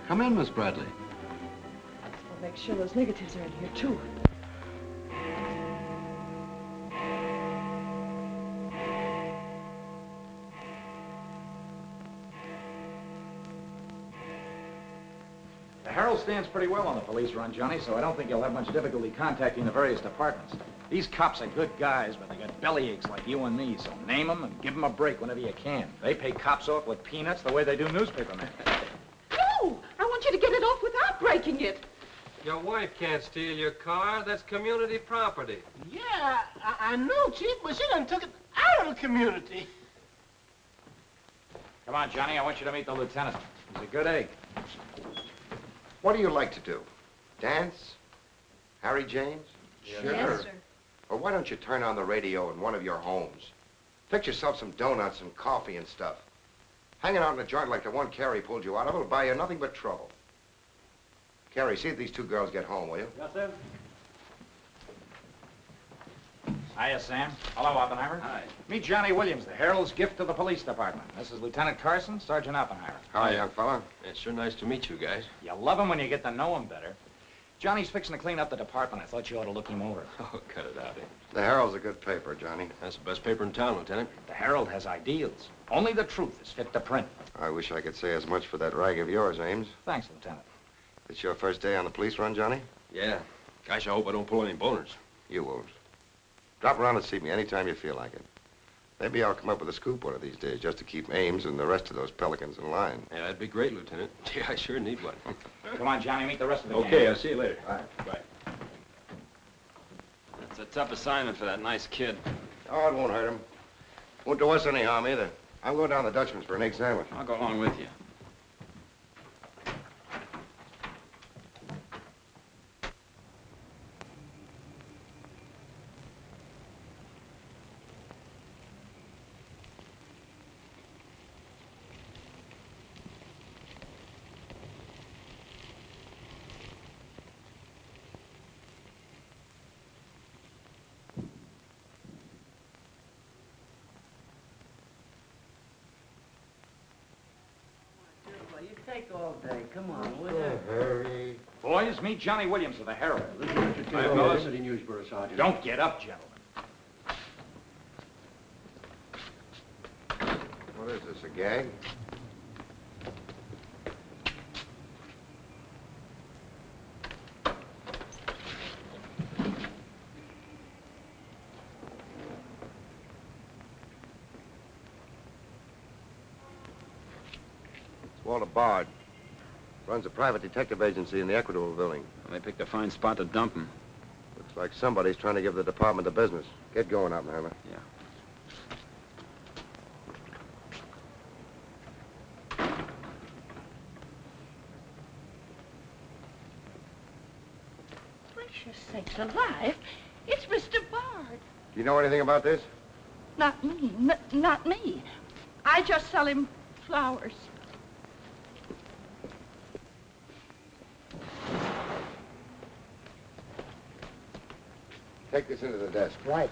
Come in, Miss Bradley. I'll make sure those negatives are in here, too. The Herald stands pretty well on the police run, Johnny, so I don't think you'll have much difficulty contacting the various departments. These cops are good guys, but they got bellyaches like you and me, so name them and give them a break whenever you can. They pay cops off with peanuts the way they do newspapermen. No! I want you to get it off without breaking it. Your wife can't steal your car. That's community property. Yeah, I know, Chief, but she done took it out of the community. Come on, Johnny, I want you to meet the lieutenant. He's a good egg. What do you like to do? Dance? Harry James? Sure. Yes, sir. Or why don't you turn on the radio in one of your homes? Fix yourself some donuts and coffee and stuff. Hanging out in a joint like the one Carrie pulled you out of will buy you nothing but trouble. Carrie, see if these two girls get home, will you? Yes, sir. Hiya, Sam. Hello, Oppenheimer. Hi. Meet Johnny Williams, the Herald's gift to the police department. This is Lieutenant Carson, Sergeant Oppenheimer. Hi, young fella. It's sure nice to meet you guys. You love him when you get to know him better. Johnny's fixing to clean up the department. I thought you ought to look him over. Oh, cut it out, eh? The Herald's a good paper, Johnny. That's the best paper in town, Lieutenant. The Herald has ideals. Only the truth is fit to print. I wish I could say as much for that rag of yours, Ames. Thanks, Lieutenant. It's your first day on the police run, Johnny? Yeah. Gosh, I hope I don't pull any boners. You won't. Drop around and see me anytime you feel like it. Maybe I'll come up with a scoop one of these days just to keep Ames and the rest of those pelicans in line. Yeah, that'd be great, Lieutenant. Yeah, I sure need one. Come on, Johnny, meet the rest of the gang. Okay, I'll see you later. All right. Bye. That's a tough assignment for that nice kid. Oh, it won't hurt him. Won't do us any harm either. I'm going down to the Dutchman's for an egg sandwich. I'll go along with you. You take all day. Come on, will you? Hurry. Boys, meet Johnny Williams of the Herald. Hi, fellas. Don't get up, gentlemen. What is this, a gag? Walter Bard. Runs a private detective agency in the Equitable building. Well, they picked a fine spot to dump him. Looks like somebody's trying to give the department the business. Get going, Oppenheimer. Yeah. Gracious sakes alive. It's Mr. Bard. Do you know anything about this? Not me. Not me. I just sell him flowers. Take this into the desk. Right.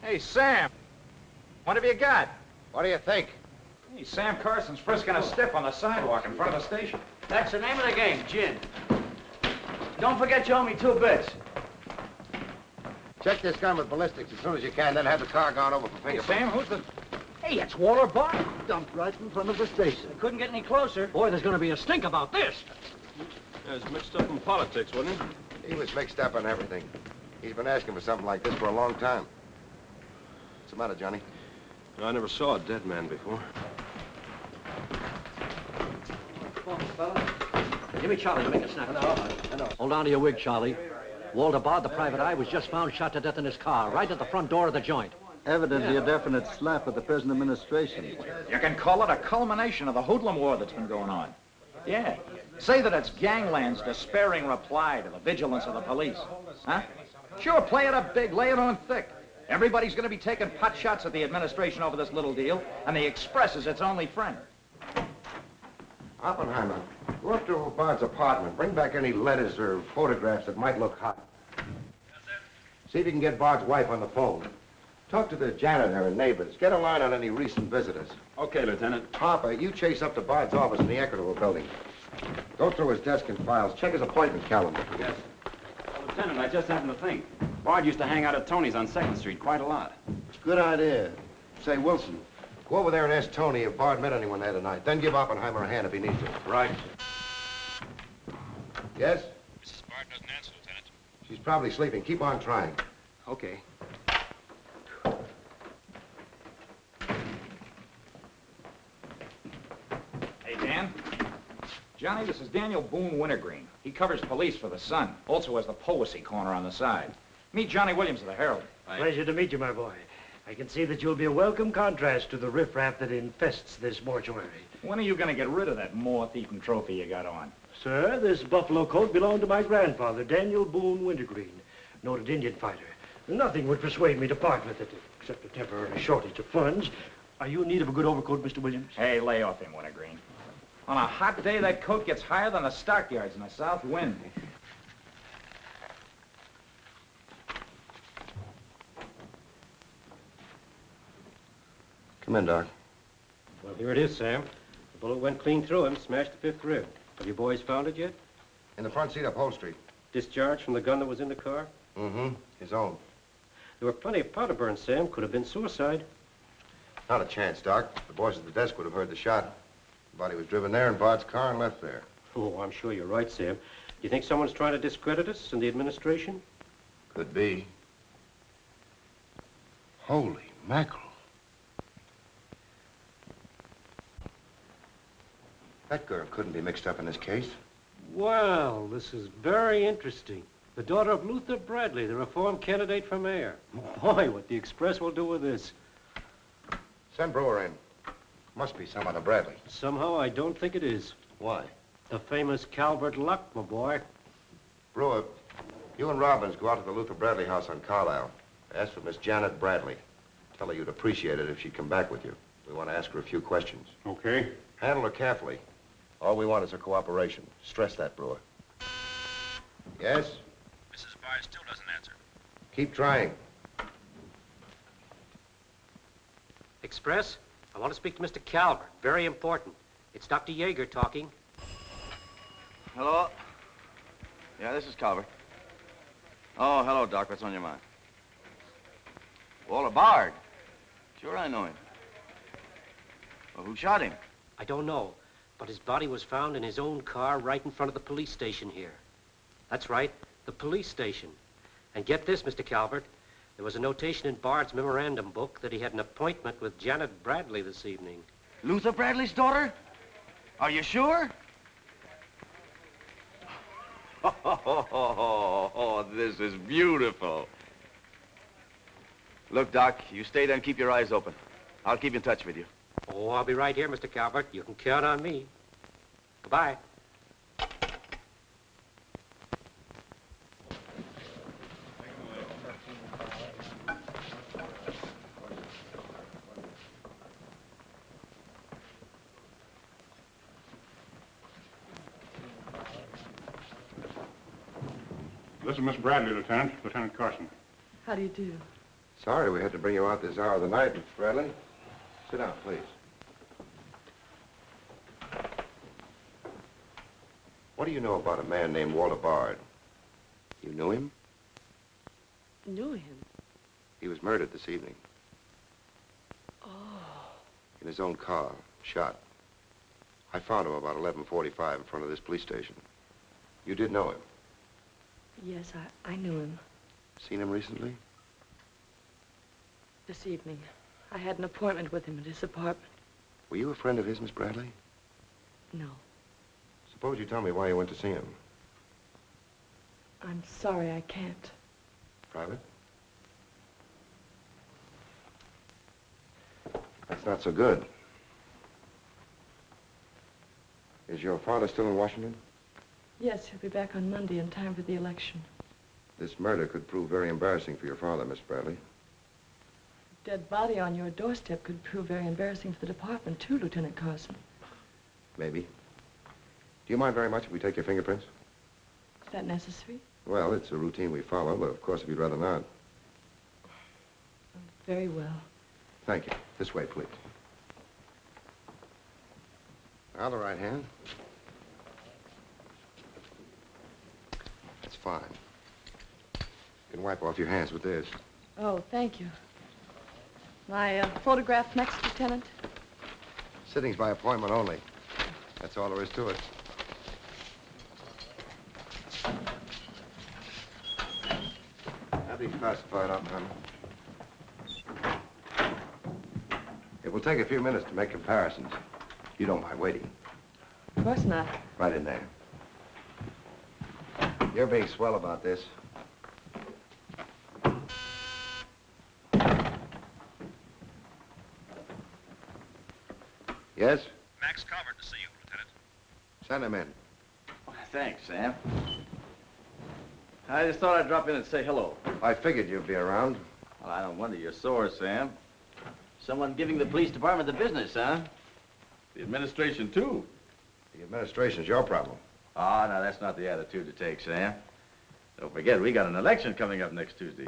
Hey, Sam. What have you got? What do you think? Hey, Sam Carson's frisking a stiff on the sidewalk in front of the station. That's the name of the game, gin. Don't forget you owe me 2 bits. Check this gun with ballistics as soon as you can, then have the car gone over for Hey, fingerprints. Sam, who's the... Hey, it's Walter Bard. Dumped right in front of the station. Couldn't get any closer. Boy, there's going to be a stink about this. There's mixed up in politics, wasn't he? He was mixed up on everything. He's been asking for something like this for a long time. What's the matter, Johnny? I never saw a dead man before. Give me Charlie to make a snap. Hold on to your wig, Charlie. Walter Bard, the private eye, was just found shot to death in his car, right at the front door of the joint. Evidently a definite slap at the present administration. You can call it a culmination of the hoodlum war that's been going on. Yeah. Say that it's gangland's despairing reply to the vigilance of the police. Huh? Sure, play it up big, lay it on thick. Everybody's going to be taking pot shots at the administration over this little deal, and the Express is its only friend. Oppenheimer, go up to Bard's apartment. Bring back any letters or photographs that might look hot. See if you can get Bard's wife on the phone. Talk to the janitor and neighbors. Get a line on any recent visitors. Okay, Lieutenant. Harper, you chase up to Bard's office in the Equitable building. Go through his desk and files. Check his appointment calendar. Yes. Well, Lieutenant, I just happened to think. Bard used to hang out at Tony's on 2nd Street quite a lot. Good idea. Say, Wilson, go over there and ask Tony if Bard met anyone there tonight. Then give Oppenheimer a hand if he needs it. Right. Yes? Mrs. Bard doesn't answer, Lieutenant. She's probably sleeping. Keep on trying. Okay. Hey, Dan. Johnny, this is Daniel Boone Wintergreen. He covers police for the Sun. Also has the Poesy Corner on the side. Meet Johnny Williams of the Herald. Pleasure to meet you, my boy. I can see that you'll be a welcome contrast to the riffraff that infests this mortuary. When are you going to get rid of that moth-eaten trophy you got on? Sir, this buffalo coat belonged to my grandfather, Daniel Boone Wintergreen, noted Indian fighter. Nothing would persuade me to part with it, except a temporary shortage of funds. Are you in need of a good overcoat, Mr. Williams? Hey, lay off him, Wintergreen. On a hot day, that coat gets higher than the stockyards in a south wind. Come in, Doc. Well, here it is, Sam. The bullet went clean through him, smashed the 5th rib. Have you boys found it yet? In the front seat upholstery. Discharged from the gun that was in the car? Mm-hmm. His own. There were plenty of powder burns, Sam. Could have been suicide. Not a chance, Doc. The boys at the desk would have heard the shot. The body was driven there in Bard's car and left there. Oh, I'm sure you're right, Sam. Do you think someone's trying to discredit us in the administration? Could be. Holy mackerel. That girl couldn't be mixed up in this case. Well, this is very interesting. The daughter of Luther Bradley, the reform candidate for mayor. Boy, what the Express will do with this. Send Brewer in. Must be someone of Bradley. Somehow, I don't think it is. Why? The famous Calvert Luck, my boy. Brewer, you and Robbins go out to the Luther Bradley house on Carlisle. Ask for Miss Janet Bradley. Tell her you'd appreciate it if she'd come back with you. We want to ask her a few questions. Okay. Handle her carefully. All we want is her cooperation. Stress that, Brewer. Yes? Mrs. Bard still doesn't answer. Keep trying. Express, I want to speak to Mr. Calvert. Very important. It's Dr. Yeager talking. Hello? Yeah, this is Calvert. Oh, hello, Doc. What's on your mind? Walter Bard. Sure, I know him. Well, who shot him? I don't know, but his body was found in his own car right in front of the police station here. That's right, the police station. And get this, Mr. Calvert, there was a notation in Bard's memorandum book that he had an appointment with Janet Bradley this evening. Luther Bradley's daughter? Are you sure? Oh, this is beautiful. Look, Doc, you stay there and keep your eyes open. I'll keep in touch with you. Oh, I'll be right here, Mr. Calvert. You can count on me. Goodbye. This is Miss Bradley, Lieutenant. Lieutenant Carson. How do you do? Sorry we had to bring you out this hour of the night, Miss Bradley. Sit down, please. What do you know about a man named Walter Bard? You knew him? Knew him? He was murdered this evening. Oh. In his own car, shot. I found him about 11:45 in front of this police station. You did know him? Yes, I knew him. Seen him recently? This evening. I had an appointment with him at his apartment. Were you a friend of his, Miss Bradley? No. Suppose you tell me why you went to see him. I'm sorry I can't. Private? That's not so good. Is your father still in Washington? Yes, he'll be back on Monday in time for the election. This murder could prove very embarrassing for your father, Miss Bradley. Dead body on your doorstep could prove very embarrassing for the department, too, Lieutenant Carson. Maybe. Do you mind very much if we take your fingerprints? Is that necessary? Well, it's a routine we follow, but of course if you'd rather not. Very well. Thank you. This way, please. Now, the right hand. That's fine. You can wipe off your hands with this. Oh, thank you. My photograph next, Lieutenant? Sittings by appointment only. That's all there is to it. Have these classified up, Hunter. It will take a few minutes to make comparisons. You don't mind waiting. Of course not. Right in there. You're being swell about this. Yes? Max Calvert to see you, Lieutenant. Send him in. Thanks, Sam. I just thought I'd drop in and say hello. I figured you'd be around. Well, I don't wonder you're sore, Sam. Someone giving the police department the business, huh? The administration, too. The administration's your problem. Oh, no, that's not the attitude to take, Sam. Don't forget, we got an election coming up next Tuesday.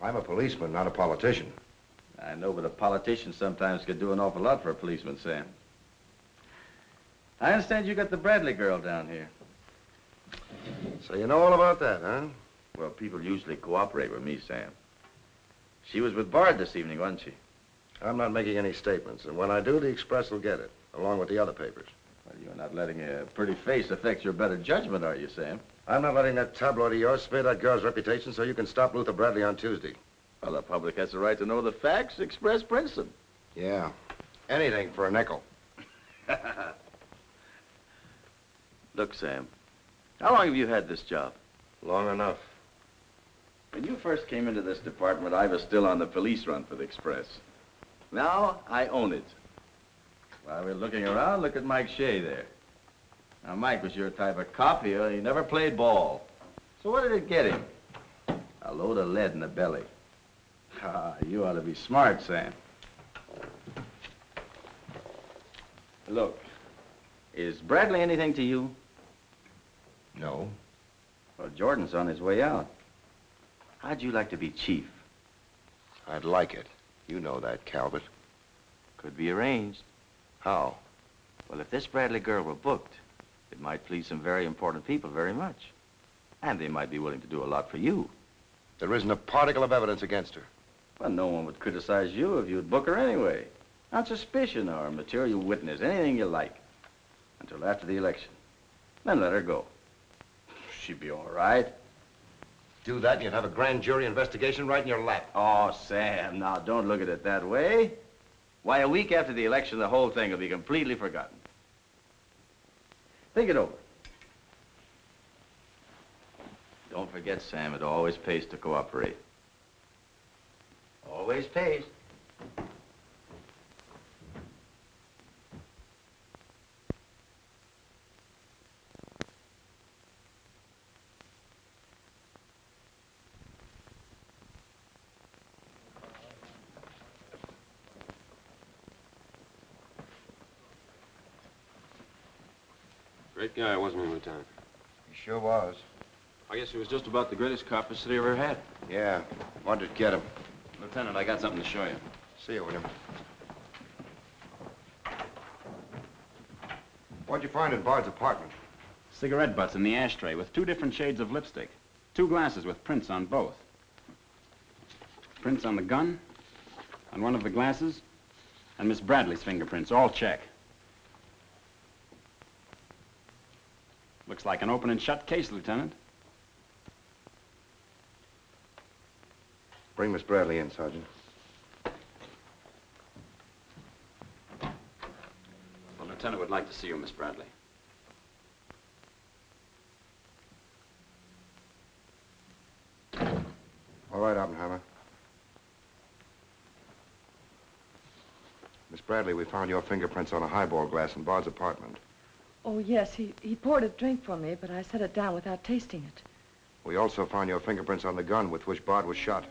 I'm a policeman, not a politician. I know, but a politician sometimes could do an awful lot for a policeman, Sam. I understand you got the Bradley girl down here. So you know all about that, huh? Well, people usually cooperate with me, Sam. She was with Bard this evening, wasn't she? I'm not making any statements, and when I do, the Express will get it, along with the other papers. Well, you're not letting a pretty face affect your better judgment, are you, Sam? I'm not letting that tabloid of yours smear that girl's reputation so you can stop Luther Bradley on Tuesday. Well, the public has the right to know the facts. Express prints them. Yeah. Anything for a nickel. Look, Sam, how long have you had this job? Long enough. When you first came into this department, I was still on the police run for the Express. Now, I own it. While we're looking around, look at Mike Shea there. Now, Mike was your type of cop here. He never played ball. So what did it get him? A load of lead in the belly. Ah, you ought to be smart, Sam. Look, is Bradley anything to you? No. Well, Jordan's on his way out. How'd you like to be chief? I'd like it. You know that, Calvert. Could be arranged. How? Well, if this Bradley girl were booked, it might please some very important people very much. And they might be willing to do a lot for you. There isn't a particle of evidence against her. Well, no one would criticize you if you'd book her anyway. On suspicion or material witness, anything you like. Until after the election. Then let her go. She'd be all right. Do that and you'd have a grand jury investigation right in your lap. Oh, Sam, now don't look at it that way. Why, a week after the election, the whole thing will be completely forgotten. Think it over. Don't forget, Sam, it always pays to cooperate. Always pays. Great guy, wasn't he, Lieutenant? He sure was. I guess he was just about the greatest cop the city ever had. Yeah. Wanted to get him. Lieutenant, I got something to show you. See you, William. What'd you find in Bard's apartment? Cigarette butts in the ashtray with 2 different shades of lipstick. 2 glasses with prints on both. Prints on the gun, on one of the glasses, and Miss Bradley's fingerprints, all check. Looks like an open and shut case, Lieutenant. Bring Miss Bradley in, Sergeant. The lieutenant would like to see you, Miss Bradley. All right, Oppenheimer. Miss Bradley, we found your fingerprints on a highball glass in Bard's apartment. Oh, yes, he poured a drink for me, but I set it down without tasting it. We also found your fingerprints on the gun with which Bard was shot.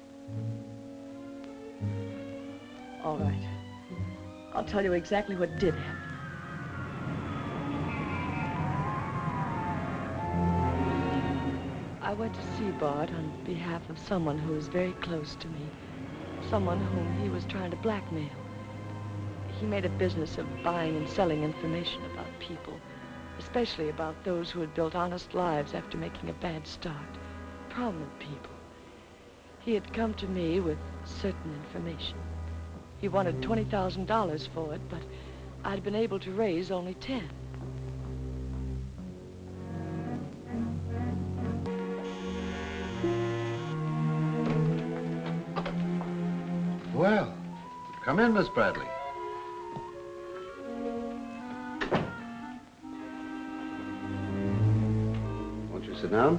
All right. I'll tell you exactly what did happen. I went to see Bard on behalf of someone who is very close to me. someone whom he was trying to blackmail. He made a business of buying and selling information about people, especially about those who had built honest lives after making a bad start. Prominent people. He had come to me with certain information. He wanted $20,000 for it, but I'd been able to raise only 10. Well, come in, Miss Bradley. Won't you sit down?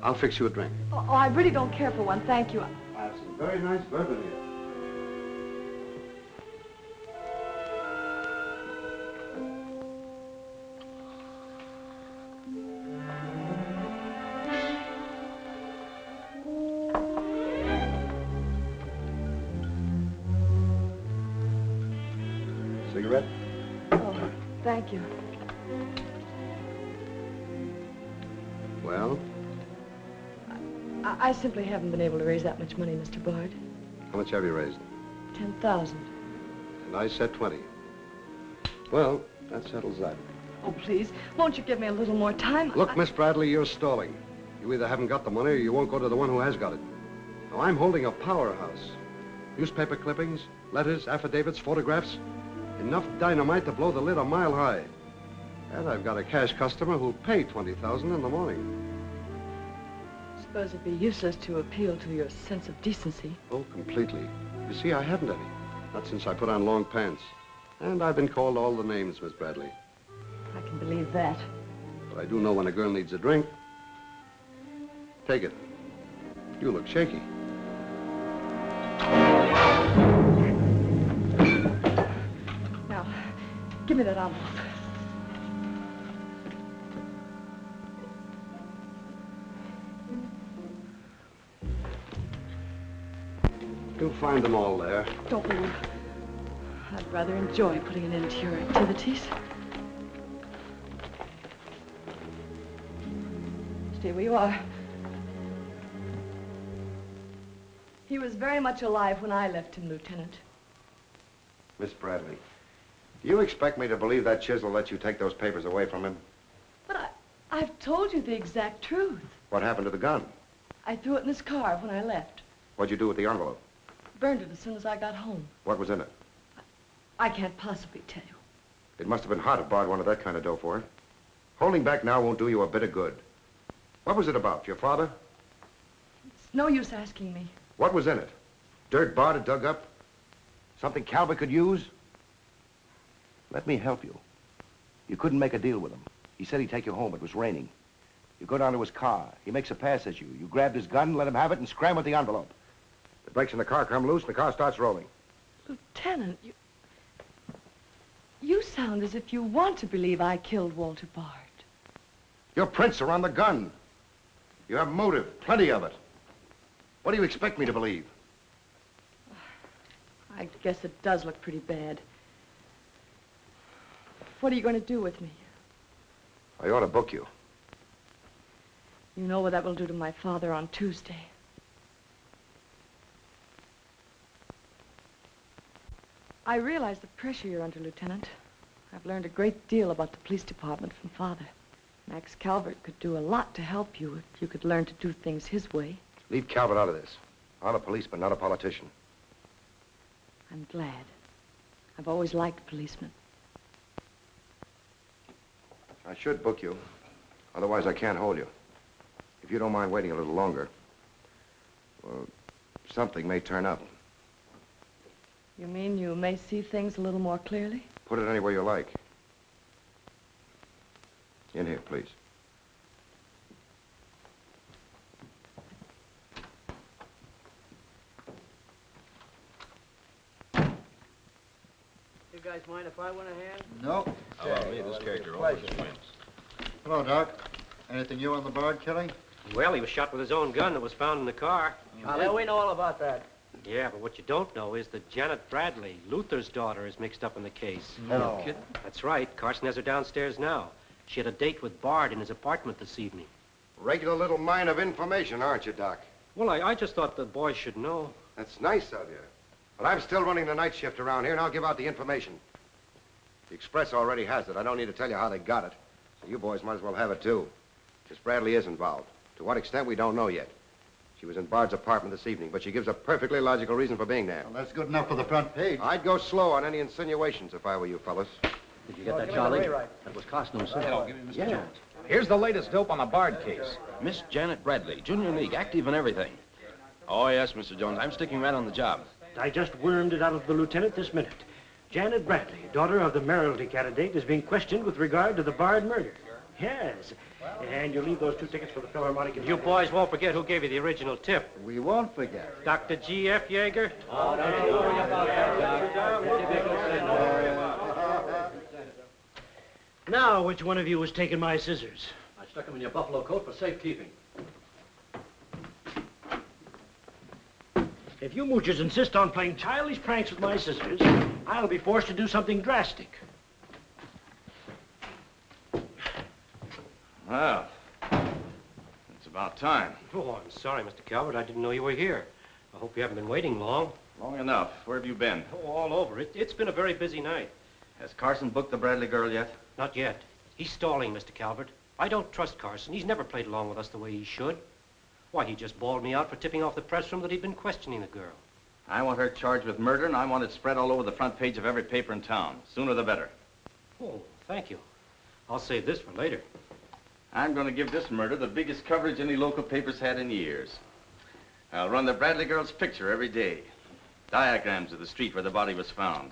I'll fix you a drink. Oh, I really don't care for one, thank you. I have some very nice bourbon here. Cigarette? Oh, thank you. Well? I simply haven't been able to raise that much money, Mr. Bard. How much have you raised? 10,000. And I said 20. Well, that settles that. Oh, please, won't you give me a little more time? Look, Miss Bradley, you're stalling. You either haven't got the money or you won't go to the one who has got it. Now, I'm holding a powerhouse. Newspaper clippings, letters, affidavits, photographs. Enough dynamite to blow the lid a mile high. And I've got a cash customer who'll pay $20,000 in the morning. I suppose it'd be useless to appeal to your sense of decency. Oh, completely. You see, I haven't any. Not since I put on long pants. And I've been called all the names, Miss Bradley. I can believe that. But I do know when a girl needs a drink. Take it. You look shaky. Now, give me that envelope. You'll find them all there. Don't be. I'd rather enjoy putting an end to your activities. Stay where you are. He was very much alive when I left him, Lieutenant. Miss Bradley, do you expect me to believe that Chisel let you take those papers away from him? But I've told you the exact truth. What happened to the gun? I threw it in his car when I left. What'd you do with the envelope? Burned it as soon as I got home. What was in it? I can't possibly tell you. It must have been hot if Bard wanted that kind of dough for it. Holding back now won't do you a bit of good. What was it about? Your father? It's no use asking me. What was in it? Dirt Bard had dug up? Something Calvert could use? Let me help you. You couldn't make a deal with him. He said he'd take you home. It was raining. You go down to his car. He makes a pass at you. You grabbed his gun, let him have it, and scram with the envelope. The brakes in the car come loose, and the car starts rolling. Lieutenant, you sound as if you want to believe I killed Walter Bard. Your prints are on the gun. You have motive, plenty of it. What do you expect me to believe? I guess it does look pretty bad. What are you going to do with me? I ought to book you. You know what that will do to my father on Tuesday. I realize the pressure you're under, Lieutenant. I've learned a great deal about the police department from Father. Max Calvert could do a lot to help you if you could learn to do things his way. Leave Calvert out of this. I'm a policeman, not a politician. I'm glad. I've always liked policemen. I should book you. Otherwise, I can't hold you. If you don't mind waiting a little longer, well, something may turn up. You mean you may see things a little more clearly? Put it any way you like. In here, please. You guys mind if I went ahead? No. Oh, hey, this character always wins. Hello, Doc. Anything new on the Bard killing? Well, he was shot with his own gun that was found in the car. Yeah, we know all about that. Yeah, but what you don't know is that Janet Bradley, Luther's daughter, is mixed up in the case. No. Kidding? That's right. Carson has her downstairs now. She had a date with Bard in his apartment this evening. Regular little mine of information, aren't you, Doc? Well, I just thought the boys should know. That's nice of you. But I'm still running the night shift around here, and I'll give out the information. The Express already has it. I don't need to tell you how they got it. So you boys might as well have it, too. Miss Bradley is involved. To what extent, we don't know yet. She was in Bard's apartment this evening, but she gives a perfectly logical reason for being there. Well, that's good enough for the front page. I'd go slow on any insinuations if I were you fellas. Did you get that, Charlie? That was costume, sir. Hello, give me Mr. Jones. Here's the latest dope on the Bard case. Miss Janet Bradley, Junior League, active and everything. Oh, yes, Mr. Jones. I'm sticking right on the job. I just wormed it out of the lieutenant this minute. Janet Bradley, daughter of the mayoralty candidate, is being questioned with regard to the Bard murder. Yes. And you'll leave those 2 tickets for the Philharmonic. You boys won't forget who gave you the original tip. We won't forget. Dr. G.F. Yeager. Oh, don't you worry about that, Doc. Now, which one of you was taking my scissors? I stuck them in your buffalo coat for safekeeping. If you moochers insist on playing childish pranks with my scissors, I'll be forced to do something drastic. Well, it's about time. Oh, I'm sorry, Mr. Calvert. I didn't know you were here. I hope you haven't been waiting long. Long enough. Where have you been? Oh, all over. It's been a very busy night. Has Carson booked the Bradley girl yet? Not yet. He's stalling, Mr. Calvert. I don't trust Carson. He's never played along with us the way he should. Why, he just bawled me out for tipping off the press room that he'd been questioning the girl. I want her charged with murder, and I want it spread all over the front page of every paper in town. Sooner the better. Oh, thank you. I'll save this for later. I'm going to give this murder the biggest coverage any local paper's had in years. I'll run the Bradley girl's picture every day. Diagrams of the street where the body was found.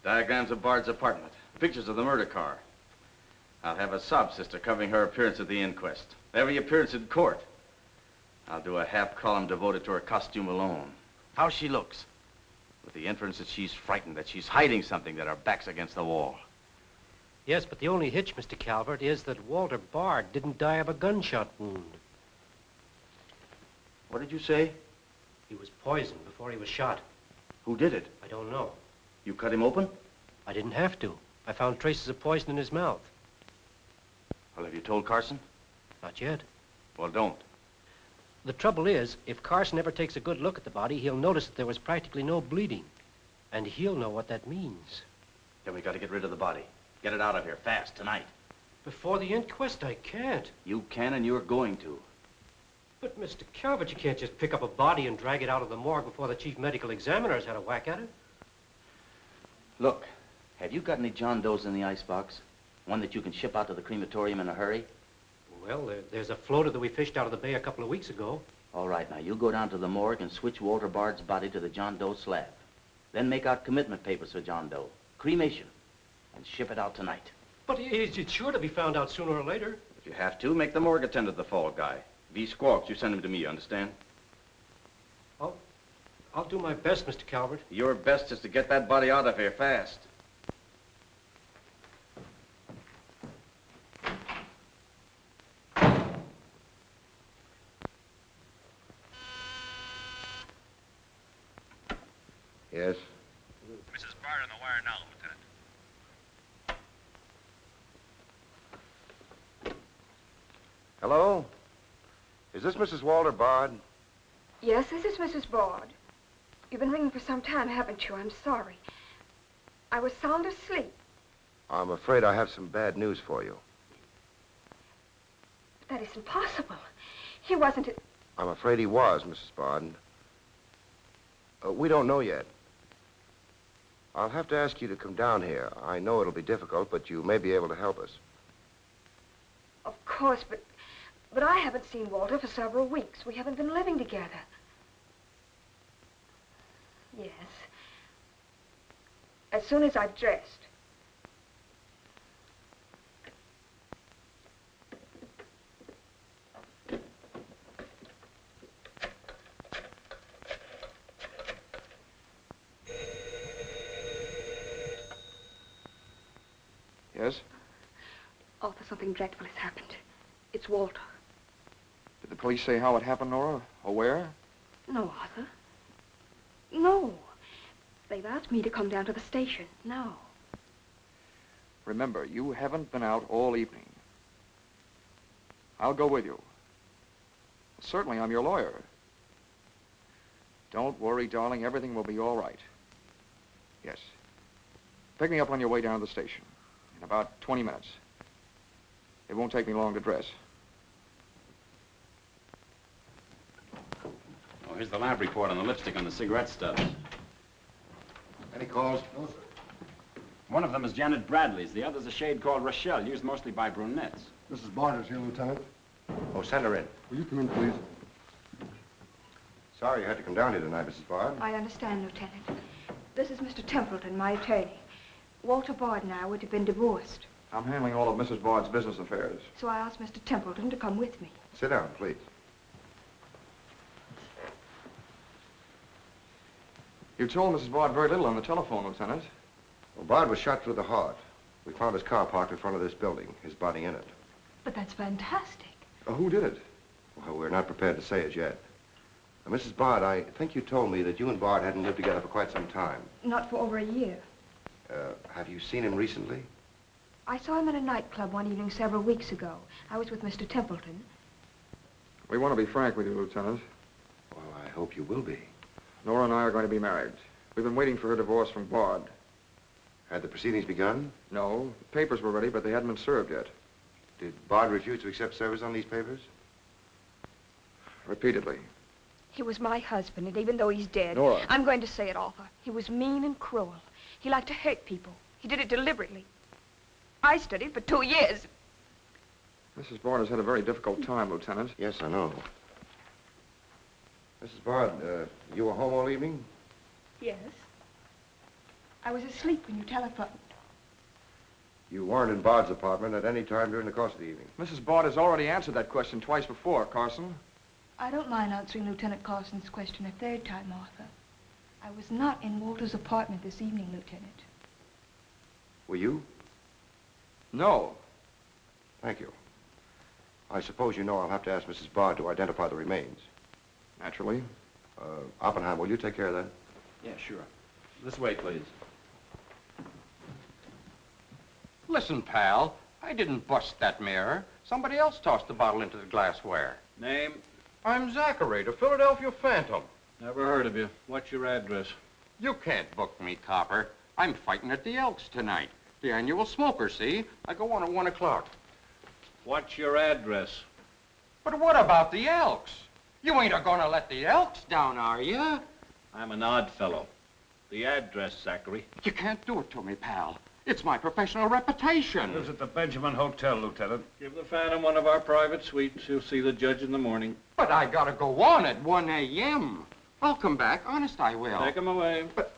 Diagrams of Bard's apartment. Pictures of the murder car. I'll have a sob sister covering her appearance at the inquest. Every appearance in court. I'll do a half column devoted to her costume alone. How she looks. With the inference that she's frightened, that she's hiding something, that her back's against the wall. Yes, but the only hitch, Mr. Calvert, is that Walter Bard didn't die of a gunshot wound. What did you say? He was poisoned before he was shot. Who did it? I don't know. You cut him open? I didn't have to. I found traces of poison in his mouth. Well, have you told Carson? Not yet. Well, don't. The trouble is, if Carson ever takes a good look at the body, he'll notice that there was practically no bleeding. And he'll know what that means. Then we got to get rid of the body. Get it out of here, fast, tonight. Before the inquest, I can't. You can, and you're going to. But, Mr. Calvert, you can't just pick up a body and drag it out of the morgue before the chief medical examiner has had a whack at it. Look, have you got any John Does in the icebox? One that you can ship out to the crematorium in a hurry? Well, there's a floater that we fished out of the bay a couple of weeks ago. All right, now, you go down to the morgue and switch Walter Bard's body to the John Doe slab. Then make out commitment papers for John Doe. Cremation. And ship it out tonight. But it's sure to be found out sooner or later. If you have to, make the morgue attend to the fall guy. If he squawks, you send him to me, you understand? I'll do my best, Mr. Calvert. Your best is to get that body out of here fast. Yes? Mrs. Bard on the wire now, Lieutenant. Hello? Is this Mrs. Walter Bard? Yes, this is Mrs. Bard. You've been ringing for some time, haven't you? I'm sorry. I was sound asleep. I'm afraid I have some bad news for you. But that isn't possible. He wasn't... I'm afraid he was, Mrs. Bard. We don't know yet. I'll have to ask you to come down here. I know it'll be difficult, but you may be able to help us. Of course, but I haven't seen Walter for several weeks. We haven't been living together. Yes. As soon as I've dressed. Yes? Arthur, something dreadful has happened. It's Walter. Did the police say how it happened, Nora? Or where? No, Arthur. No. They've asked me to come down to the station now. Remember, you haven't been out all evening. I'll go with you. Certainly, I'm your lawyer. Don't worry, darling. Everything will be all right. Yes. Pick me up on your way down to the station in about 20 minutes. It won't take me long to dress. Oh, here's the lab report on the lipstick on the cigarette stubs. Any calls? No, sir. One of them is Janet Bradley's. The other's a shade called Rochelle, used mostly by brunettes. Mrs. Bard is here, Lieutenant. Oh, send her in. Will you come in, please? Sorry you had to come down here tonight, Mrs. Bard. I understand, Lieutenant. This is Mr. Templeton, my attorney. Walter Bard and I would have been divorced, I'm handling all of Mrs. Bard's business affairs. so I asked Mr. Templeton to come with me. Sit down, please. You told Mrs. Bard very little on the telephone, Lieutenant. Well, Bard was shot through the heart. We found his car parked in front of this building, his body in it. But that's fantastic. Who did it? Well, we're not prepared to say it yet. Now, Mrs. Bard, I think you told me that you and Bard hadn't lived together for quite some time. Not for over a year. Have you seen him recently? I saw him at a nightclub one evening several weeks ago. I was with Mr. Templeton. We want to be frank with you, Lieutenant. Well, I hope you will be. Nora and I are going to be married. We've been waiting for her divorce from Bard. Had the proceedings begun? No. The papers were ready, but they hadn't been served yet. Did Bard refuse to accept service on these papers? Repeatedly. He was my husband, and even though he's dead, Nora. I'm going to say it, Arthur. He was mean and cruel. He liked to hurt people. He did it deliberately. I studied for 2 years. Mrs. Bard has had a very difficult time, Lieutenant. Yes, I know. Mrs. Bard, you were home all evening? Yes. I was asleep when you telephoned. You weren't in Bard's apartment at any time during the course of the evening? Mrs. Bard has already answered that question twice before, Carson. I don't mind answering Lieutenant Carson's question a third time, Arthur. I was not in Walter's apartment this evening, Lieutenant. Were you? No. Thank you. I suppose you know I'll have to ask Mrs. Bard to identify the remains. Naturally. Oppenheimer, will you take care of that? Yeah, sure. This way, please. Listen, pal, I didn't bust that mirror. Somebody else tossed the bottle into the glassware. Name? I'm Zachary, the Philadelphia Phantom. Never heard of you. What's your address? You can't book me, copper. I'm fighting at the Elks tonight. The annual smoker, see? I go on at 1 o'clock. What's your address? But what about the Elks? You ain't a-gonna let the Elks down, are you? I'm an odd fellow. The address, Zachary. You can't do it to me, pal. It's my professional reputation. Lives at the Benjamin Hotel, Lieutenant. Give the Phantom one of our private suites. He'll see the judge in the morning. But I gotta go on at 1 a.m. I'll come back. Honest, I will. Take him away. But...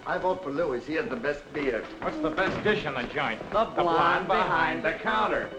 I vote for Louis. He has the best beer. What's the best dish in the joint? The blonde behind the counter.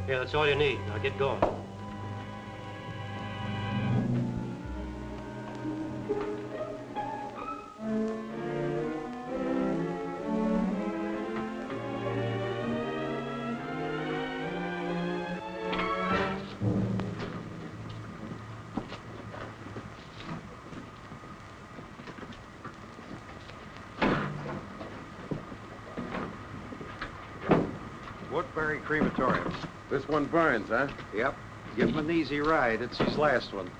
Yeah, that's all you need. Now get going. Woodbury Crematorium. This one burns, huh? Yep. Give him an easy ride. It's his last one.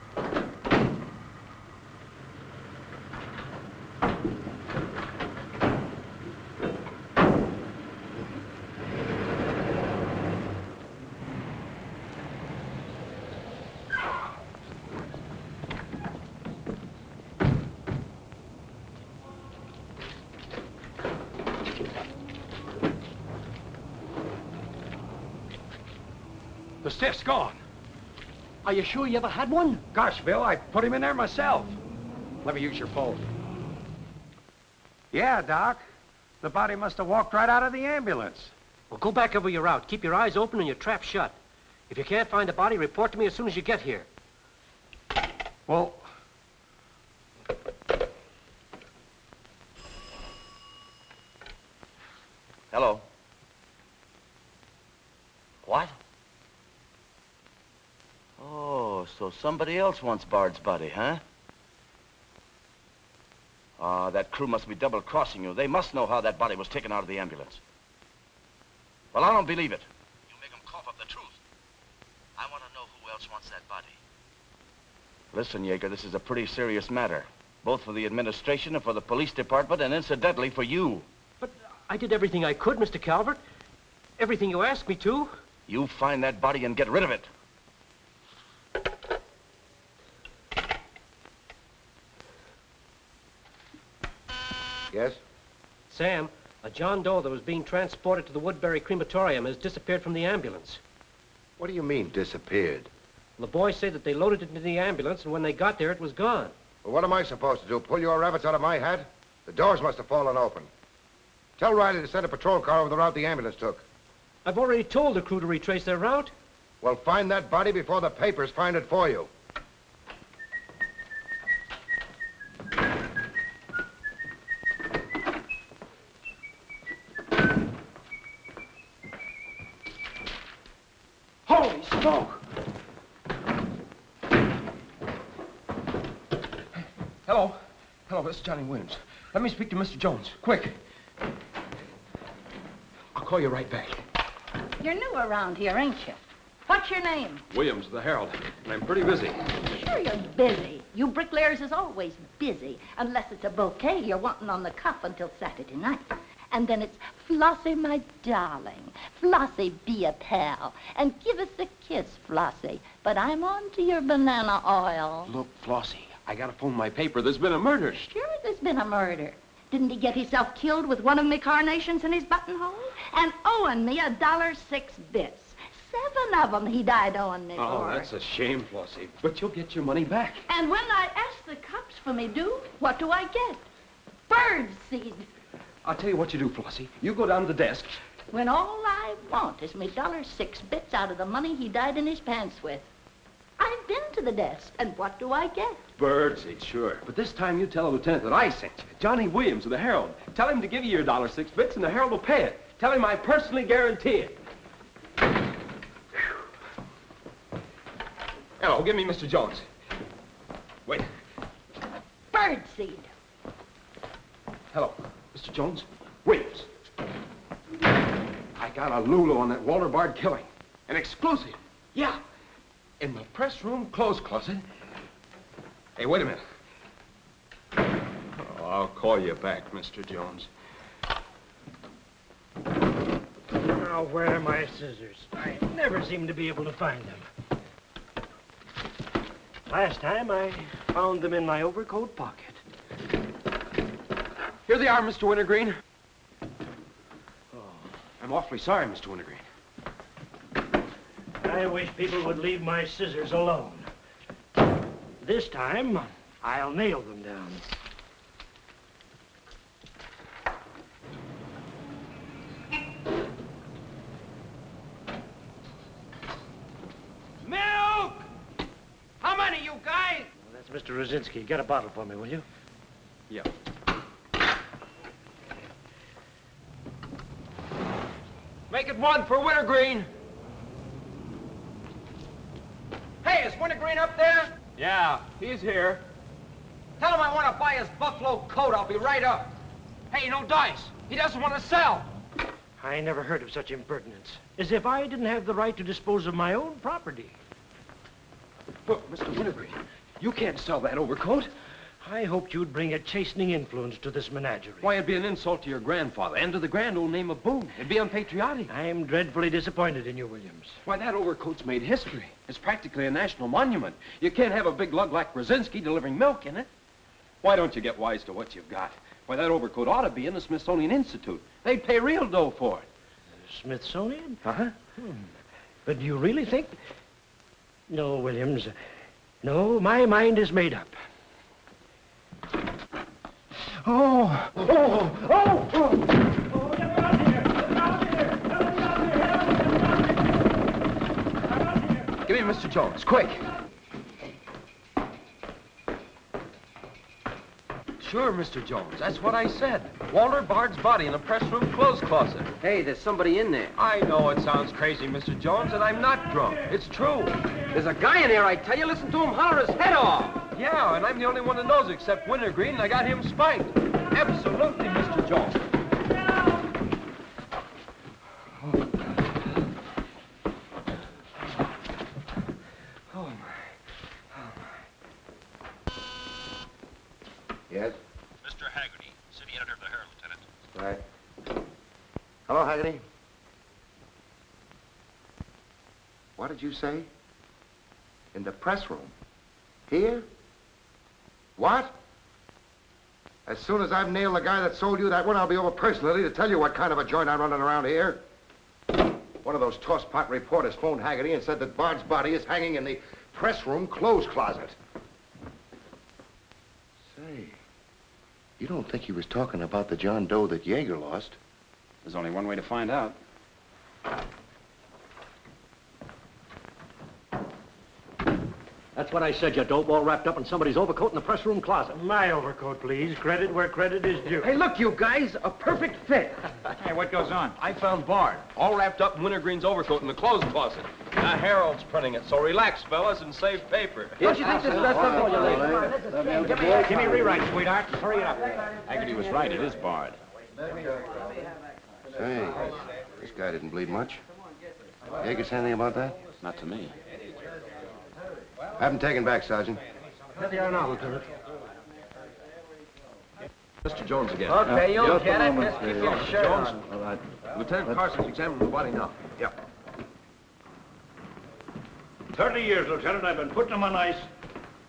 The stiff's gone. Are you sure you ever had one? Gosh, Bill, I put him in there myself. Let me use your phone. Yeah, Doc. The body must have walked right out of the ambulance. Well, go back over your route. Keep your eyes open and your trap shut. If you can't find the body, report to me as soon as you get here. Well... Hello. What? Oh, so somebody else wants Bard's body, huh? Ah, that crew must be double-crossing you. They must know how that body was taken out of the ambulance. Well, I don't believe it. You make them cough up the truth. I want to know who else wants that body. Listen, Yeager, this is a pretty serious matter. Both for the administration and for the police department, and incidentally for you. But I did everything I could, Mr. Calvert. Everything you asked me to. You find that body and get rid of it. Yes? Sam, a John Doe that was being transported to the Woodbury Crematorium has disappeared from the ambulance. What do you mean, disappeared? The boys say that they loaded it into the ambulance, and when they got there, it was gone. Well, what am I supposed to do? Pull your rabbits out of my hat? The doors must have fallen open. Tell Riley to send a patrol car over the route the ambulance took. I've already told the crew to retrace their route. Well, find that body before the papers find it for you. Holy smoke! Hello. Hello, this is Johnny Williams. Let me speak to Mr. Jones. Quick. I'll call you right back. You're new around here, ain't you? What's your name? Williams of the Herald, and I'm pretty busy. Sure you're busy. You bricklayers is always busy, unless it's a bouquet you're wanting on the cuff until Saturday night. And then it's, Flossie, my darling. Flossie, be a pal. And give us a kiss, Flossie. But I'm on to your banana oil. Look, Flossie, I gotta phone my paper. There's been a murder. Sure there's been a murder. Didn't he get himself killed with one of me carnations in his buttonhole? And owing me $1.06 bits. 7 of them he died owing me Oh, for. that's a shame, Flossie. But you'll get your money back. And when I ask the cops for me due, what do I get? Bird seed. I'll tell you what you do, Flossie. You go down to the desk. When all I want is me $1.06 bits out of the money he died in his pants with. I've been to the desk, and what do I get? Birdseed, sure. But this time you tell the lieutenant that I sent you. Johnny Williams of the Herald. Tell him to give you your $1.06 bits, and the Herald will pay it. Tell him I personally guarantee it. Hello, give me Mr. Jones. Wait. Birdseed. Hello, Mr. Jones. Williams. I got a Lulu on that Walter Bard killing. An exclusive. Yeah. In the press room clothes closet. Hey, wait a minute. Oh, I'll call you back, Mr. Jones. Now, where are my scissors? I never seem to be able to find them. Last time, I found them in my overcoat pocket. Here they are, Mr. Wintergreen. Oh, I'm awfully sorry, Mr. Wintergreen. I wish people would leave my scissors alone. This time, I'll nail them down. Mr. Rosinski, get a bottle for me, will you? Yeah. Make it one for Wintergreen. Hey, is Wintergreen up there? Yeah, he's here. Tell him I want to buy his buffalo coat. I'll be right up. Hey, no dice. He doesn't want to sell. I never heard of such impertinence. As if I didn't have the right to dispose of my own property. Look, Mr. Wintergreen, you can't sell that overcoat. I hoped you'd bring a chastening influence to this menagerie. Why, it'd be an insult to your grandfather and to the grand old name of Boone. It'd be unpatriotic. I'm dreadfully disappointed in you, Williams. Why, that overcoat's made history. It's practically a national monument. You can't have a big lug like Brzezinski delivering milk in it. Why don't you get wise to what you've got? Why, that overcoat ought to be in the Smithsonian Institute. They'd pay real dough for it. Smithsonian? Uh-huh. But do you really think... No, Williams. No, my mind is made up. Oh! Oh! Oh! Oh! Give me Mr. Jones, quick. Sure, Mr. Jones. That's what I said. Walter Bard's body in a press room clothes closet. Hey, there's somebody in there. I know it sounds crazy, Mr. Jones, and I'm not drunk. It's true. There's a guy in there, I tell you. Listen to him holler his head off. Yeah, and I'm the only one that knows except Wintergreen, and I got him spiked. Absolutely, Mr. Jones. Yes? Mr. Haggerty, city editor of the Herald, Lieutenant. Right. Hello, Haggerty. What did you say? In the press room? Here? What? As soon as I've nailed the guy that sold you that one, I'll be over personally to tell you what kind of a joint I'm running around here. One of those tosspot reporters phoned Haggerty and said that Bard's body is hanging in the press room clothes closet. Say, you don't think he was talking about the John Doe that Yeager lost? There's only one way to find out. That's what I said, you dope, all wrapped up in somebody's overcoat in the press room closet. My overcoat, please. Credit where credit is due. Hey, look, you guys, a perfect fit. Hey, what goes on? I found Bard, all wrapped up in Wintergreen's overcoat in the clothes closet. The Herald's printing it, so relax, fellas, and save paper. Don't you think this is best up all you ladies? Give me a rewrite, sweetheart. Hurry it up. Haggerty was right. It is Bard. Say, this guy didn't bleed much. Yeager say anything about that? Not to me. Have him taken back, Sergeant. There they are now, Lieutenant. Mr. Jones again. Okay, you'll get it. Just keep your shirt Jones. on. All right. Lieutenant Carson's examining the body now. Yep. 30 years, Lieutenant, I've been putting him on ice.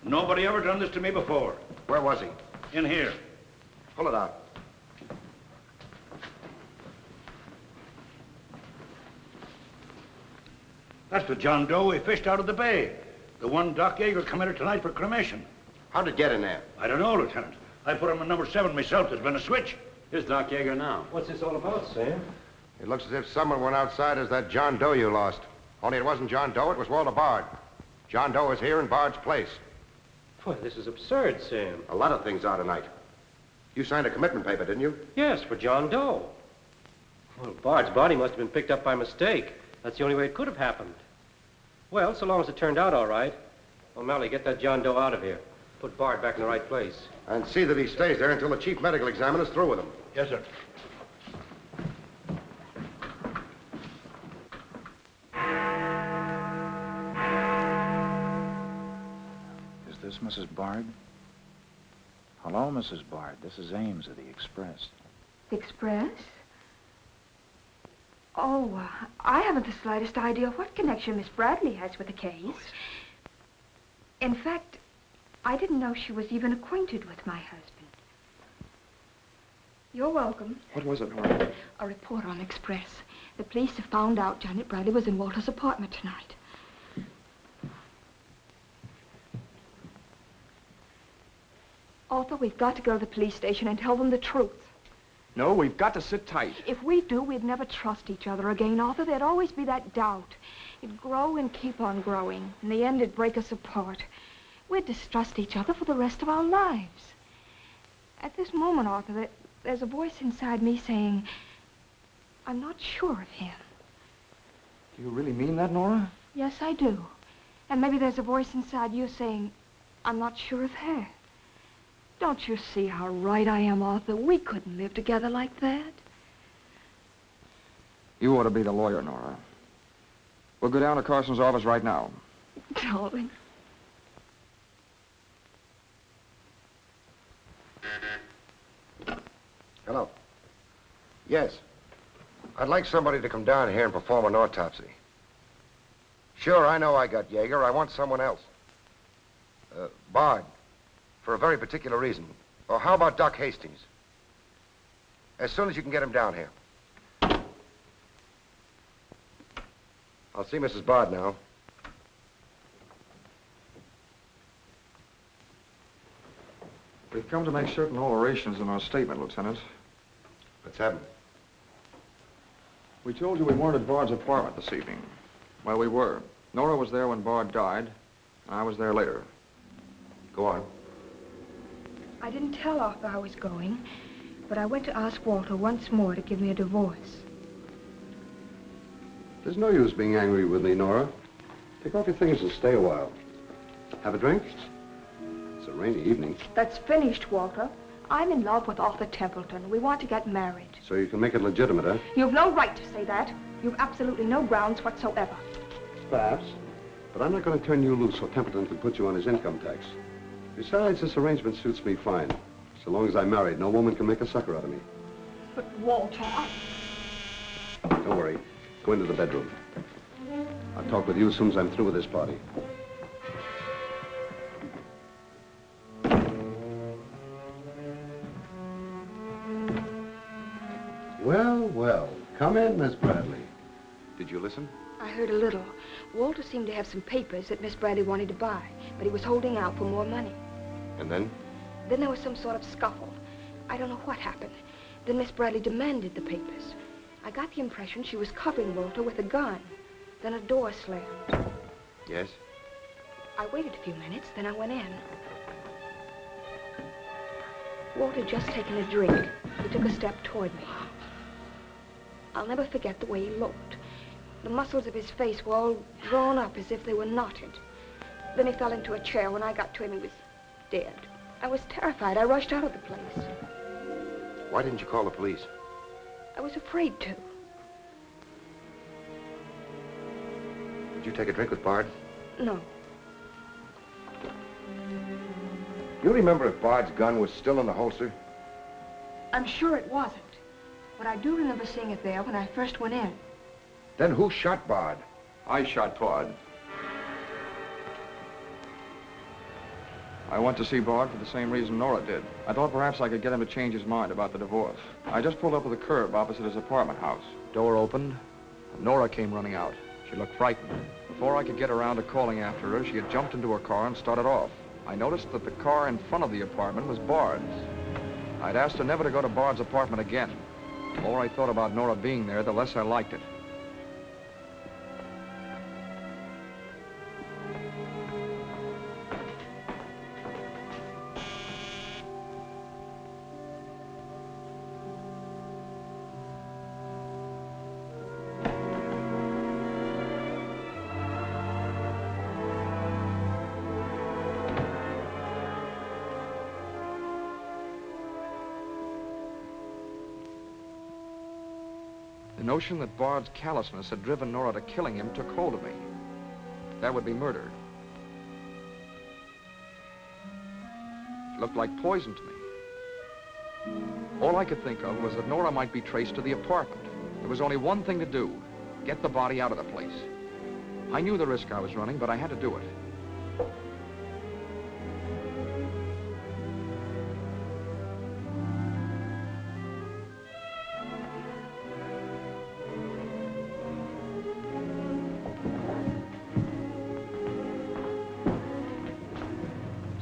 Nobody ever done this to me before. Where was he? In here. Pull it out. That's the John Doe we fished out of the bay. The one Doc Yeager committed tonight for cremation. How'd it get in there? I don't know, Lieutenant. I put him in number 7 myself. There's been a switch. Here's Doc Yeager now. What's this all about, Sam? It looks as if someone went outside as that John Doe you lost. Only it wasn't John Doe, it was Walter Bard. John Doe is here in Bard's place. Boy, this is absurd, Sam. A lot of things are tonight. You signed a commitment paper, didn't you? Yes, for John Doe. Well, Bard's body must have been picked up by mistake. That's the only way it could have happened. Well, so long as it turned out all right. O'Malley, get that John Doe out of here. Put Bard back in the right place. And see that he stays there until the chief medical examiner's through with him. Yes, sir. Is this Mrs. Bard? Hello, Mrs. Bard. This is Ames of the Express. The Express? Oh, I haven't the slightest idea what connection Miss Bradley has with the case. In fact, I didn't know she was even acquainted with my husband. You're welcome. What was it, Nora? A report on Express. The police have found out Janet Bradley was in Walter's apartment tonight. Arthur, we've got to go to the police station and tell them the truth. No, we've got to sit tight. If we do, we'd never trust each other again, Arthur. There'd always be that doubt. It'd grow and keep on growing. In the end, it'd break us apart. We'd distrust each other for the rest of our lives. At this moment, Arthur, there's a voice inside me saying, I'm not sure of him. Do you really mean that, Nora? Yes, I do. And maybe there's a voice inside you saying, I'm not sure of her. Don't you see how right I am, Arthur? We couldn't live together like that. You ought to be the lawyer, Nora. We'll go down to Carson's office right now. Darling. Hello. Yes. I'd like somebody to come down here and perform an autopsy. Sure, I know I got Yeager. I want someone else. Bard. For a very particular reason. Or how about Doc Hastings? As soon as you can get him down here. I'll see Mrs. Bard now. We've come to make certain alterations in our statement, Lieutenant. What's happened? We told you we weren't at Bard's apartment this evening. Well, we were. Nora was there when Bard died, and I was there later. Go on. I didn't tell Arthur I was going, but I went to ask Walter once more to give me a divorce. There's no use being angry with me, Nora. Take off your things and stay a while. Have a drink? It's a rainy evening. That's finished, Walter. I'm in love with Arthur Templeton. We want to get married. So you can make it legitimate, huh? You've no right to say that. You've absolutely no grounds whatsoever. Perhaps. But I'm not going to turn you loose so Templeton can put you on his income tax. Besides, this arrangement suits me fine. So long as I'm married, no woman can make a sucker out of me. But, Walter, Don't worry. Go into the bedroom. I'll talk with you as soon as I'm through with this party. Well, well. Come in, Miss Bradley. Did you listen? I heard a little. Walter seemed to have some papers that Miss Bradley wanted to buy, but he was holding out for more money. And then? Then there was some sort of scuffle. I don't know what happened. Then Miss Bradley demanded the papers. I got the impression she was covering Walter with a gun. Then a door slammed. Yes? I waited a few minutes, then I went in. Walter had just taken a drink. He took a step toward me. I'll never forget the way he looked. The muscles of his face were all drawn up as if they were knotted. Then he fell into a chair. When I got to him, he was dead. I was terrified. I rushed out of the place. Why didn't you call the police? I was afraid to. Did you take a drink with Bard? No. You remember if Bard's gun was still in the holster? I'm sure it wasn't. But I do remember seeing it there when I first went in. Then who shot Bard? I shot Bard. I went to see Bard for the same reason Nora did. I thought perhaps I could get him to change his mind about the divorce. I just pulled up to the curb opposite his apartment house. Door opened, and Nora came running out. She looked frightened. Before I could get around to calling after her, she had jumped into her car and started off. I noticed that the car in front of the apartment was Bard's. I'd asked her never to go to Bard's apartment again. The more I thought about Nora being there, the less I liked it. The notion that Bard's callousness had driven Nora to killing him took hold of me. That would be murder. It looked like poison to me. All I could think of was that Nora might be traced to the apartment. There was only one thing to do: get the body out of the place. I knew the risk I was running, but I had to do it.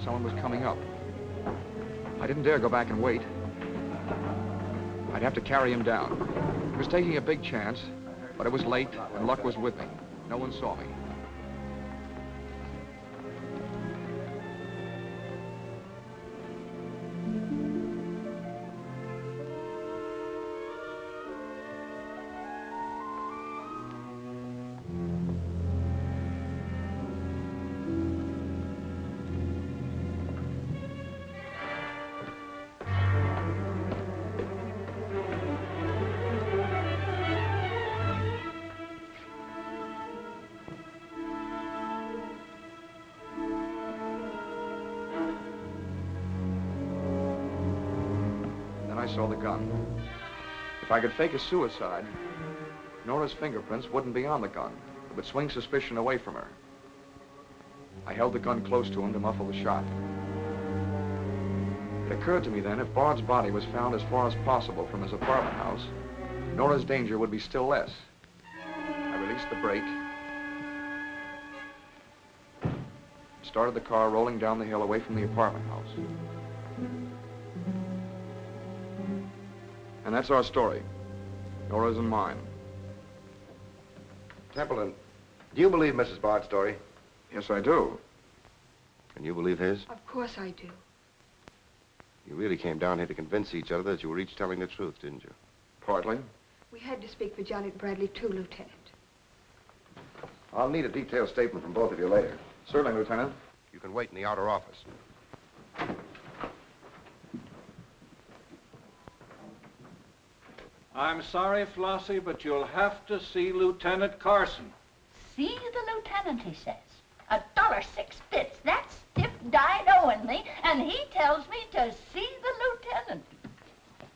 Someone was coming up. I didn't dare go back and wait. I'd have to carry him down. He was taking a big chance, but it was late and luck was with me. No one saw me. saw the gun. If I could fake a suicide, Nora's fingerprints wouldn't be on the gun. It would swing suspicion away from her. I held the gun close to him to muffle the shot. It occurred to me then, if Bard's body was found as far as possible from his apartment house, Nora's danger would be still less. I released the brake, started the car rolling down the hill away from the apartment house. And that's our story. Nora's and mine. Templeton, do you believe Mrs. Bard's story? Yes, I do. And you believe his? Of course I do. You really came down here to convince each other that you were each telling the truth, didn't you? Partly. We had to speak for Janet Bradley, too, Lieutenant. I'll need a detailed statement from both of you later. Certainly, Lieutenant. You can wait in the outer office. I'm sorry, Flossie, but you'll have to see Lieutenant Carson. See the lieutenant, he says. $1.06. That's stiff dyed owing me, and he tells me to see the lieutenant.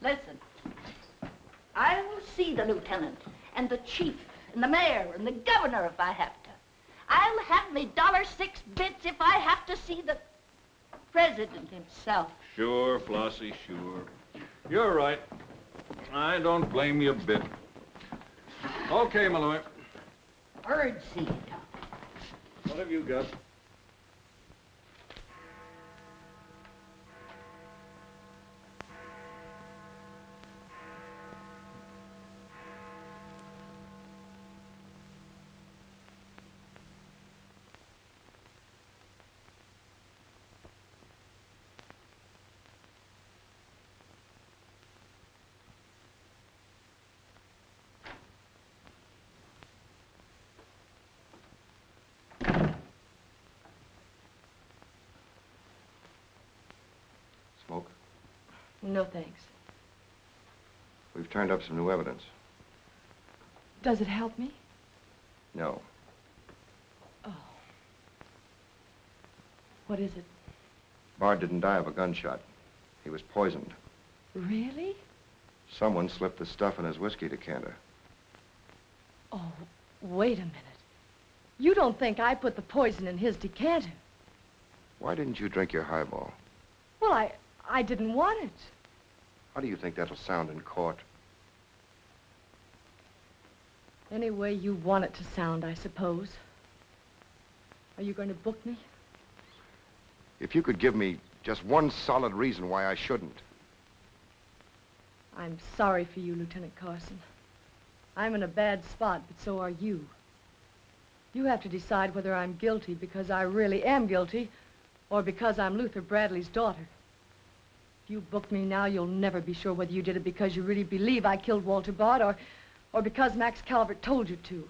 Listen, I'll see the lieutenant, and the chief, and the mayor, and the governor if I have to. I'll have me $1.06 if I have to see the president himself. Sure, Flossie, sure. You're right. I don't blame you a bit. Okay, Malloy. Birdseed. What have you got? Smoke? No, thanks. We've turned up some new evidence. Does it help me? No. Oh. What is it? Bard didn't die of a gunshot. He was poisoned. Really? Someone slipped the stuff in his whiskey decanter. Oh, wait a minute. You don't think I put the poison in his decanter? Why didn't you drink your highball? Well, I didn't want it. How do you think that'll sound in court? Any way you want it to sound, I suppose. Are you going to book me? If you could give me just one solid reason why I shouldn't. I'm sorry for you, Lieutenant Carson. I'm in a bad spot, but so are you. You have to decide whether I'm guilty because I really am guilty or because I'm Luther Bradley's daughter. If you book me now, you'll never be sure whether you did it because you really believe I killed Walter Bard or because Max Calvert told you to.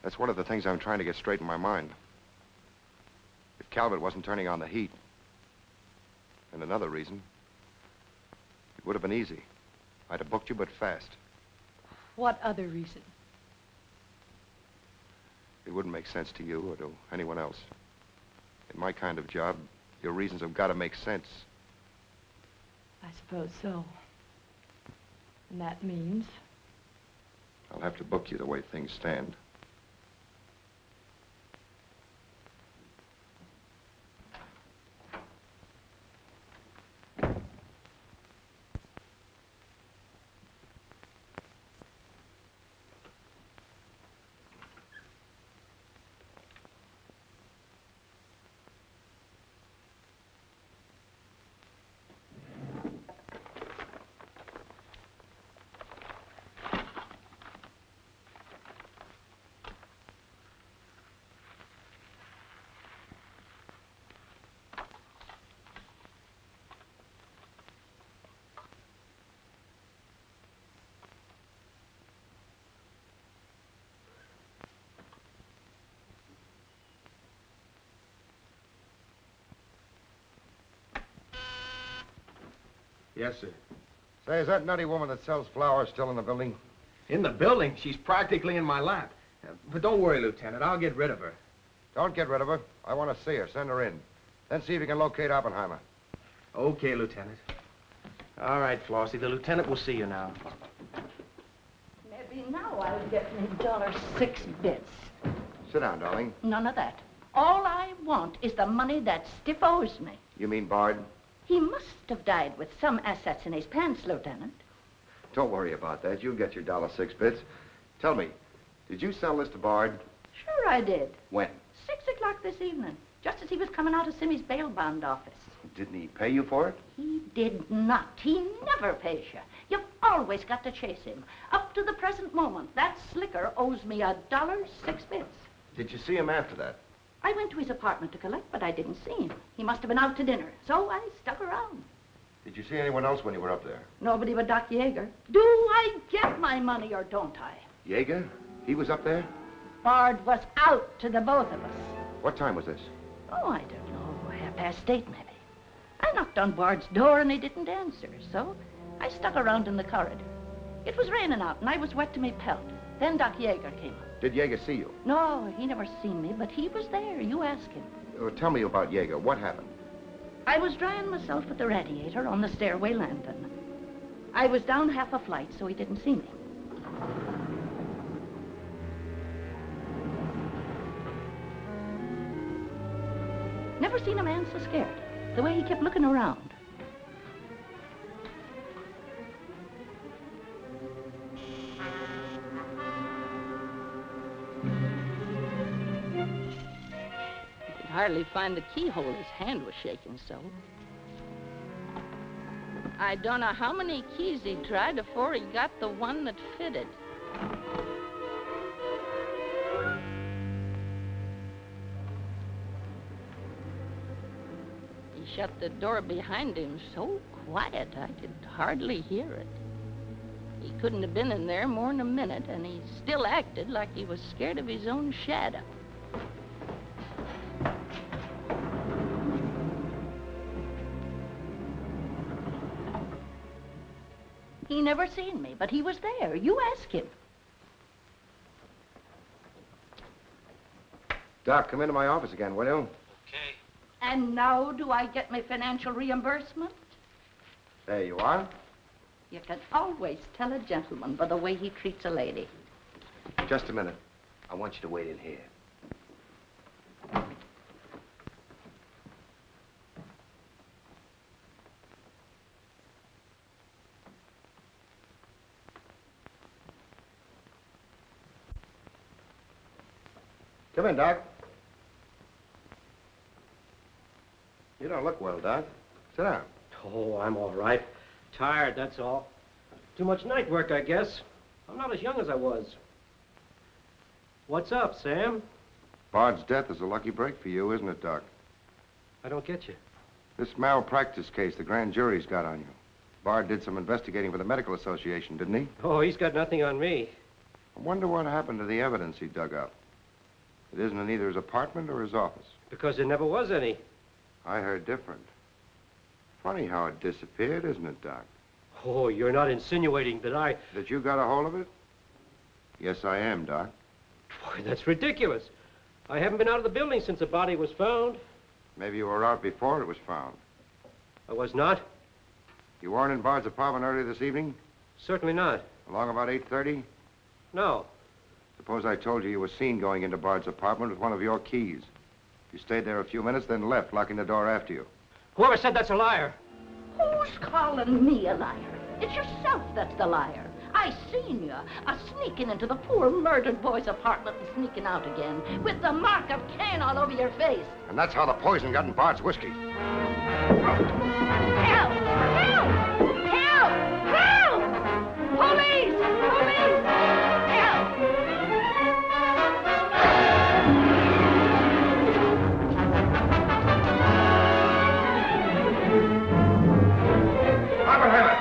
That's one of the things I'm trying to get straight in my mind. If Calvert wasn't turning on the heat, and another reason, it would have been easy. I'd have booked you, but fast. What other reason? It wouldn't make sense to you or to anyone else. In my kind of job, your reasons have got to make sense. I suppose so. And that means? I'll have to book you the way things stand. Yes, sir. Say, is that nutty woman that sells flowers still in the building? In the building? She's practically in my lap. But don't worry, Lieutenant. I'll get rid of her. Don't get rid of her. I want to see her. Send her in. Then see if you can locate Oppenheimer. Okay, Lieutenant. All right, Flossie, the lieutenant will see you now. Maybe now I'll get me $6. Sit down, darling. None of that. All I want is the money that Stiff owes me. You mean Bard? He must have died with some assets in his pants, Lieutenant. Don't worry about that. You'll get your $6. Tell me, did you sell this to Bard? Sure I did. When? 6 o'clock this evening, just as he was coming out of Simmy's bail bond office. Didn't he pay you for it? He did not. He never pays you. You've always got to chase him. Up to the present moment, that slicker owes me $6. Did you see him after that? I went to his apartment to collect, but I didn't see him. He must have been out to dinner, so I stuck around. Did you see anyone else when you were up there? Nobody but Doc Yeager. Do I get my money or don't I? Yeager? He was up there? Bard was out to the both of us. What time was this? Oh, I don't know, 8:30 maybe. I knocked on Bard's door and he didn't answer, so I stuck around in the corridor. It was raining out and I was wet to me pelt. Then Doc Yeager came up. Did Yeager see you? No, he never seen me, but he was there. You ask him. Tell me about Yeager. What happened? I was drying myself at the radiator on the stairway landing. I was down half a flight, so he didn't see me. Never seen a man so scared. The way he kept looking around. Hardly find the keyhole. His hand was shaking so. I don't know how many keys he tried before he got the one that fitted. He shut the door behind him so quiet I could hardly hear it. He couldn't have been in there more than a minute, and he still acted like he was scared of his own shadow. He never seen me, but he was there. You ask him. Doc, come into my office again, will you? Okay. And now do I get my financial reimbursement? There you are. You can always tell a gentleman by the way he treats a lady. Just a minute. I want you to wait in here. Come in, Doc. You don't look well, Doc. Sit down. Oh, I'm all right. Tired, that's all. Too much night work, I guess. I'm not as young as I was. What's up, Sam? Bard's death is a lucky break for you, isn't it, Doc? I don't get you. This malpractice case the grand jury's got on you. Bard did some investigating for the Medical Association, didn't he? Oh, he's got nothing on me. I wonder what happened to the evidence he dug up. It isn't in either his apartment or his office. Because there never was any. I heard different. Funny how it disappeared, isn't it, Doc? Oh, you're not insinuating that That you got a hold of it? Yes, I am, Doc. Boy, that's ridiculous. I haven't been out of the building since the body was found. Maybe you were out before it was found. I was not. You weren't in Bard's apartment earlier this evening? Certainly not. Along about 8:30? No. Suppose I told you you were seen going into Bard's apartment with one of your keys. You stayed there a few minutes, then left, locking the door after you. Whoever said that's a liar? Who's calling me a liar? It's yourself that's the liar. I seen you sneaking into the poor murdered boy's apartment and sneaking out again with the mark of Cain all over your face. And that's how the poison got in Bard's whiskey. Help! Help! Help! Help! Police! Police! Help! Oppenheimer!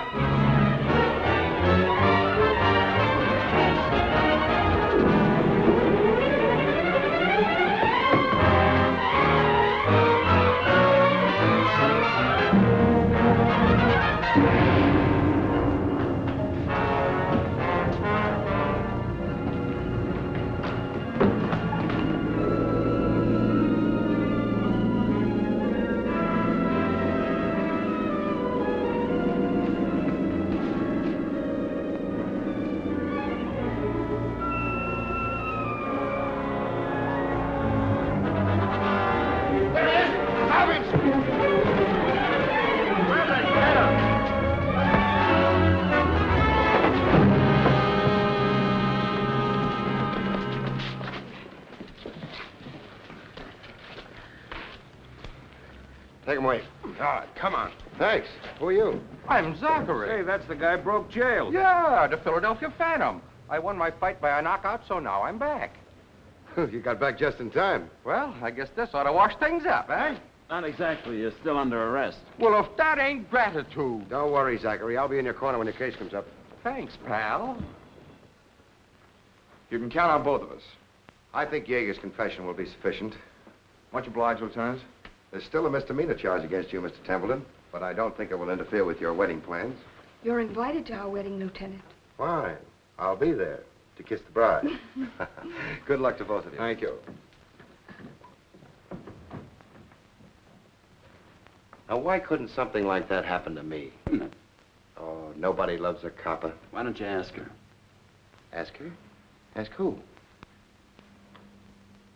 Come on. Thanks. Who are you? I'm Zachary. Hey, that's the guy broke jail. Yeah, the Philadelphia Phantom. I won my fight by a knockout, so now I'm back. You got back just in time. Well, I guess this ought to wash things up, eh? Not exactly. You're still under arrest. Well, if that ain't gratitude. Don't worry, Zachary. I'll be in your corner when your case comes up. Thanks, pal. You can count on both of us. I think Yeager's confession will be sufficient. Much obliged, Lieutenant. There's still a misdemeanor charge against you, Mr. Templeton, but I don't think it will interfere with your wedding plans. You're invited to our wedding, Lieutenant. Fine. I'll be there to kiss the bride. Good luck to both of you. Thank you. Now, why couldn't something like that happen to me? Oh, nobody loves a copper. Why don't you ask her? Ask her? Ask who?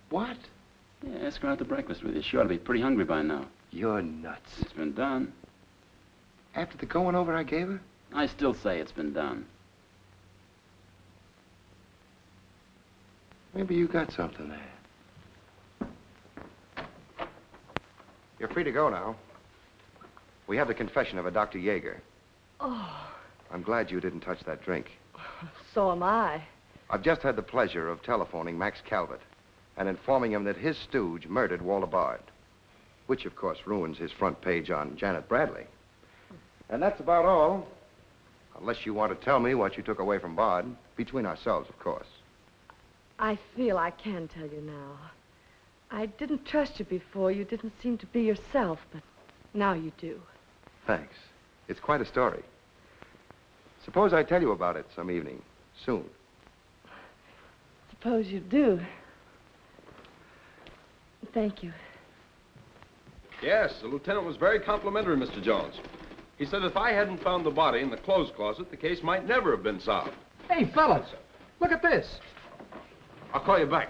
What? Yeah, ask her out to breakfast with you. She ought to be pretty hungry by now. You're nuts. It's been done. After the going over I gave her? I still say it's been done. Maybe you got something there. You're free to go now. We have the confession of a Dr. Yeager. Oh, I'm glad you didn't touch that drink. so am I. I've just had the pleasure of telephoning Max Calvert and informing him that his stooge murdered Walter Bard, which, of course, ruins his front page on Janet Bradley. And that's about all, unless you want to tell me what you took away from Bard, between ourselves, of course. I feel I can tell you now. I didn't trust you before. You didn't seem to be yourself, but now you do. Thanks. It's quite a story. Suppose I tell you about it some evening, soon. Suppose you do. Thank you. Yes, the lieutenant was very complimentary, Mr. Jones. He said if I hadn't found the body in the clothes closet, the case might never have been solved. Hey, fellas, look at this. I'll call you back.